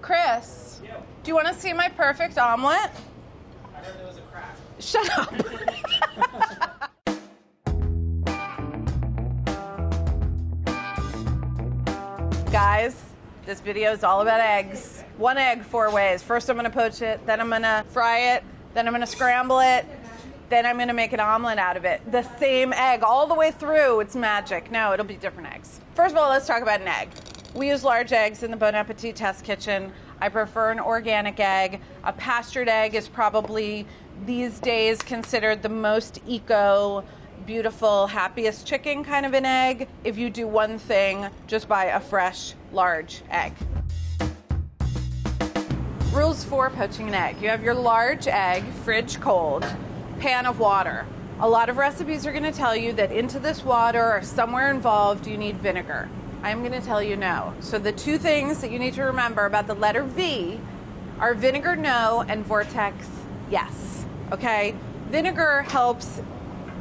Chris, do you want to see my perfect omelet? I heard there was a crack. Shut up. Guys, this video is all about eggs. One egg, 4 ways. First, I'm gonna poach it, then I'm gonna fry it, then I'm gonna scramble it, then I'm gonna make an omelet out of it. The same egg all the way through. It's magic. No, it'll be different eggs. First of all, let's talk about an egg. We use large eggs in the Bon Appetit test kitchen. I prefer an organic egg. A pastured egg is probably these days considered the most eco, beautiful, happiest chicken kind of an egg. If you do one thing, just buy a fresh, large egg. Rules for poaching an egg. You have your large egg, fridge cold, pan of water. A lot of recipes are going to tell you that into this water or somewhere involved you need vinegar. I'm going to tell you no. So the 2 things that you need to remember about the letter V are vinegar no and vortex yes. Okay? Vinegar helps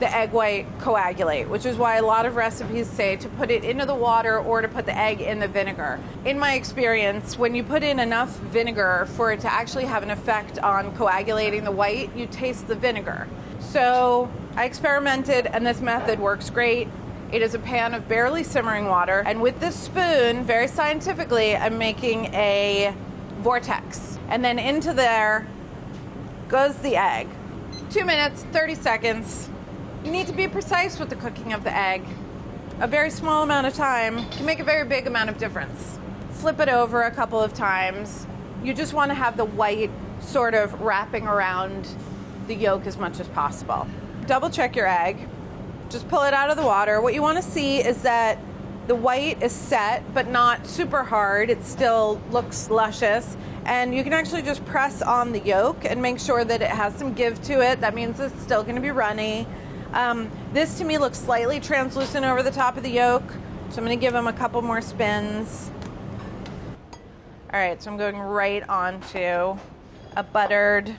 the egg white coagulate, which is why a lot of recipes say to put it into the water or to put the egg in the vinegar. In my experience, when you put in enough vinegar for it to actually have an effect on coagulating the white, you taste the vinegar. So I experimented and this method works great. It is a pan of barely simmering water, and with this spoon, very scientifically, I'm making a vortex. And then into there goes the egg. 2 minutes, 30 seconds. You need to be precise with the cooking of the egg. A very small amount of time can make a very big amount of difference. Flip it over a couple of times. You just want to have the white sort of wrapping around the yolk as much as possible. Double check your egg. Just pull it out of the water. What you want to see is that the white is set, but not super hard. It still looks luscious. And you can actually just press on the yolk and make sure that it has some give to it. That means it's still going to be runny. This to me looks slightly translucent over the top of the yolk. So I'm going to give them a couple more spins. All right, so I'm going right onto a buttered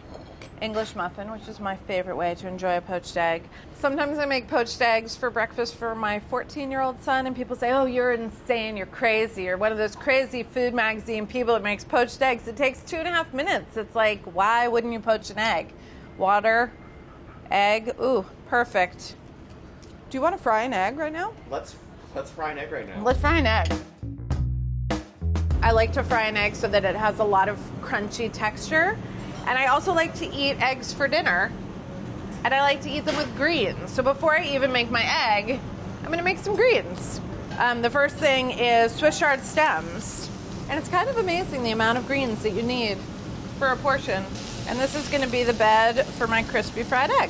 English muffin, which is my favorite way to enjoy a poached egg. Sometimes I make poached eggs for breakfast for my 14-year-old son, and people say, oh, you're insane, you're crazy. You're one of those crazy food magazine people that makes poached eggs. It takes 2.5 minutes. It's like, why wouldn't you poach an egg? Water, egg, ooh, perfect. Do you want to fry an egg right now? Let's fry an egg right now. Let's fry an egg. I like to fry an egg so that it has a lot of crunchy texture. And I also like to eat eggs for dinner, and I like to eat them with greens. So before I even make my egg, I'm gonna make some greens. The first thing is Swiss chard stems. And it's kind of amazing the amount of greens that you need for a portion. And this is gonna be the bed for my crispy fried egg.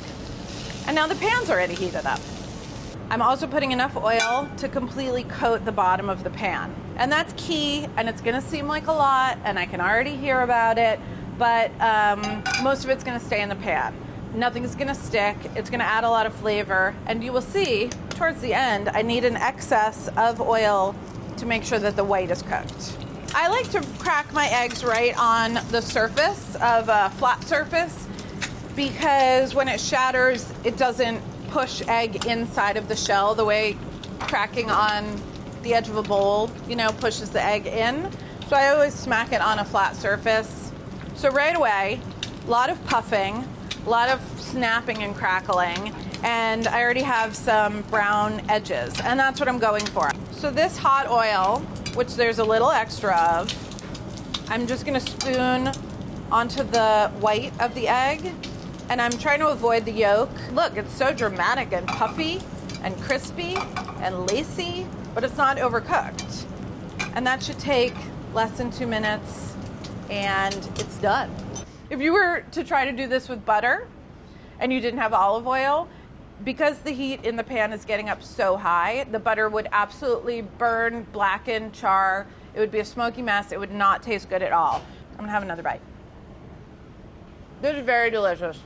And now the pan's already heated up. I'm also putting enough oil to completely coat the bottom of the pan. And that's key, and it's gonna seem like a lot, and I can already hear about it, but most of it's gonna stay in the pan. Nothing's gonna stick. It's gonna add a lot of flavor. And you will see towards the end, I need an excess of oil to make sure that the white is cooked. I like to crack my eggs right on the surface of a flat surface because when it shatters, it doesn't push egg inside of the shell the way cracking on the edge of a bowl, pushes the egg in. So I always smack it on a flat surface. So right away, a lot of puffing, a lot of snapping and crackling, and I already have some brown edges, and that's what I'm going for. So this hot oil, which there's a little extra of, I'm just gonna spoon onto the white of the egg, and I'm trying to avoid the yolk. Look, it's so dramatic and puffy and crispy and lacy, but it's not overcooked. And that should take less than 2 minutes. And it's done. If you were to try to do this with butter and you didn't have olive oil, because the heat in the pan is getting up so high, the butter would absolutely burn, blacken, char. It would be a smoky mess. It would not taste good at all. I'm gonna have another bite. This is very delicious.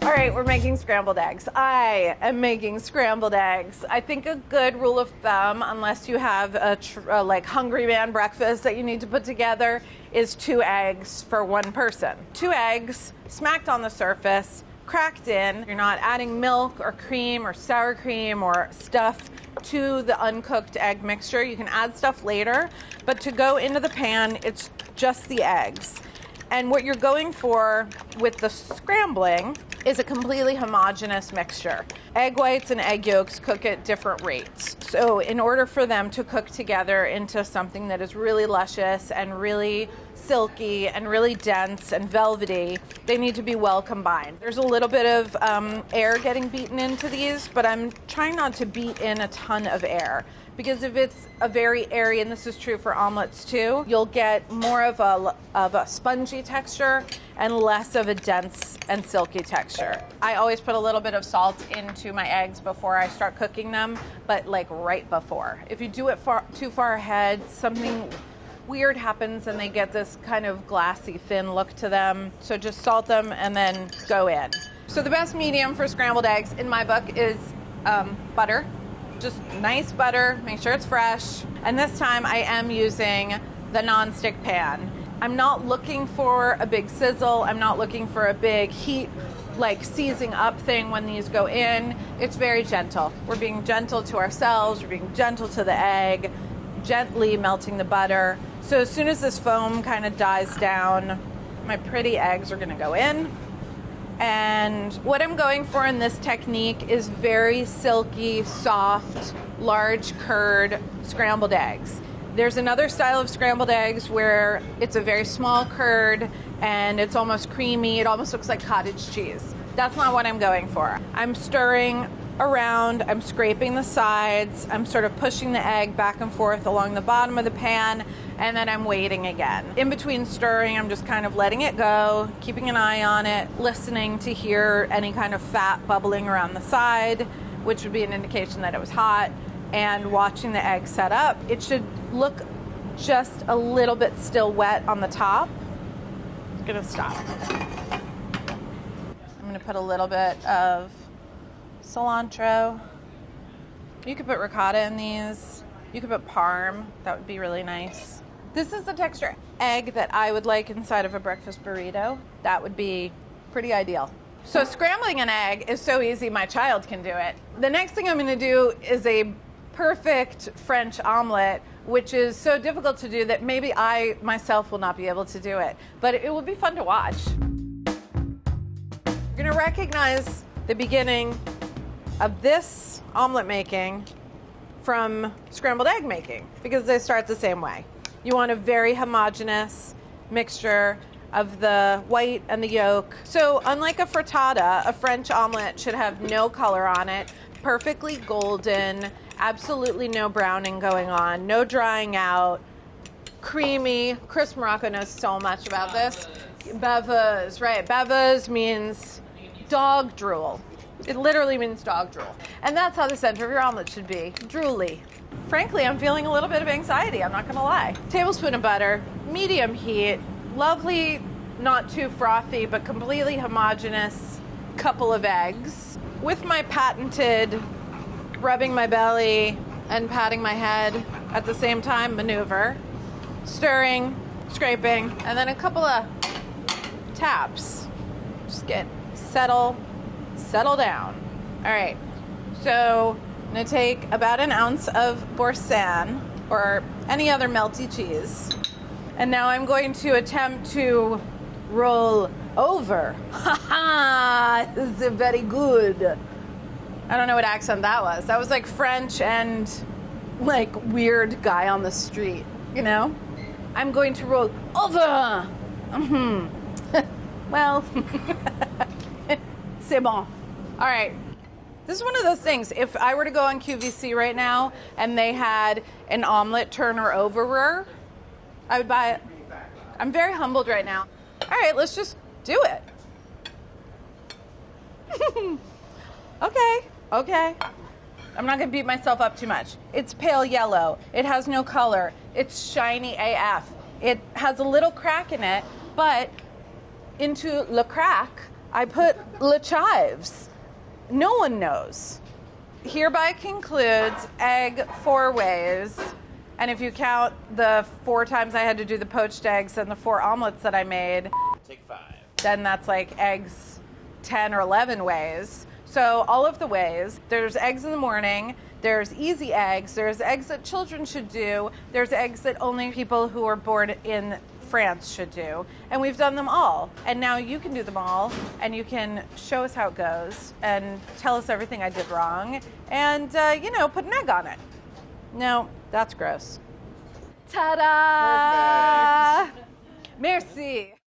All right, we're making scrambled eggs. I am making scrambled eggs. I think a good rule of thumb, unless you have a like hungry man breakfast that you need to put together, is 2 eggs for 1 person. 2 eggs smacked on the surface, cracked in. You're not adding milk or cream or sour cream or stuff to the uncooked egg mixture. You can add stuff later, but to go into the pan, it's just the eggs. And what you're going for with the scrambling is a completely homogeneous mixture. Egg whites and egg yolks cook at different rates. So in order for them to cook together into something that is really luscious and really silky and really dense and velvety, they need to be well combined. There's a little bit of air getting beaten into these, but I'm trying not to beat in a ton of air. Because if it's a very airy, and this is true for omelets too, you'll get more of a spongy texture and less of a dense and silky texture. I always put a little bit of salt into my eggs before I start cooking them, but like right before. If you do it too far ahead, something weird happens and they get this kind of glassy, thin look to them. So just salt them and then go in. So the best medium for scrambled eggs in my book is butter. Just nice butter, make sure it's fresh. And this time I am using the nonstick pan. I'm not looking for a big sizzle. I'm not looking for a big heat, like seizing up thing when these go in. It's very gentle. We're being gentle to ourselves. We're being gentle to the egg, gently melting the butter. So as soon as this foam kind of dies down, my pretty eggs are gonna go in. And what I'm going for in this technique is very silky, soft, large curd scrambled eggs. There's another style of scrambled eggs where it's a very small curd and it's almost creamy. It almost looks like cottage cheese. That's not what I'm going for. I'm stirring around, I'm scraping the sides, I'm sort of pushing the egg back and forth along the bottom of the pan, and then I'm waiting again. In between stirring, I'm just kind of letting it go, keeping an eye on it, listening to hear any kind of fat bubbling around the side, which would be an indication that it was hot, and watching the egg set up. It should look just a little bit still wet on the top. I'm gonna stop. I'm gonna put a little bit of cilantro. You could put ricotta in these. You could put parm. That would be really nice. This is the texture egg that I would like inside of a breakfast burrito. That would be pretty ideal. So scrambling an egg is so easy, my child can do it. The next thing I'm going to do is a perfect French omelet, which is so difficult to do that maybe I myself will not be able to do it. But it will be fun to watch. You're going to recognize the beginning of this omelet making from scrambled egg making because they start the same way. You want a very homogeneous mixture of the white and the yolk. So unlike a frittata, a French omelet should have no color on it, perfectly golden, absolutely no browning going on, no drying out, creamy. Chris Morocco knows so much about this. Baveuses, right. Baveuses means dog drool. It literally means dog drool. And that's how the center of your omelet should be, drooly. Frankly, I'm feeling a little bit of anxiety, I'm not gonna lie. Tablespoon of butter, medium heat, lovely, not too frothy, but completely homogeneous couple of eggs. With my patented rubbing my belly and patting my head at the same time maneuver, stirring, scraping, and then a couple of taps. Just get settle down. All right, so I'm gonna take about an ounce of Boursin or any other melty cheese. And now I'm going to attempt to roll over. Ha ha, this is very good. I don't know what accent that was. That was like French and like weird guy on the street, you know? I'm going to roll over. Well, c'est bon. All right. This is one of those things. If I were to go on QVC right now and they had an omelet turner overer, I would buy it. I'm very humbled right now. All right, let's just do it. Okay. I'm not gonna beat myself up too much. It's pale yellow. It has no color. It's shiny AF. It has a little crack in it, but into le crack, I put le chives. No one knows. Hereby concludes egg 4 ways. And if you count the 4 times I had to do the poached eggs and the 4 omelets that I made, Take 5. then that's like eggs 10 or 11 ways. So all of the ways, there's eggs in the morning, There's easy eggs. There's eggs that children should do. There's eggs that only people who are born in France should do. And we've done them all. And now you can do them all, and you can show us how it goes and tell us everything I did wrong and, put an egg on it. No, that's gross. Ta-da! Perfect. Merci.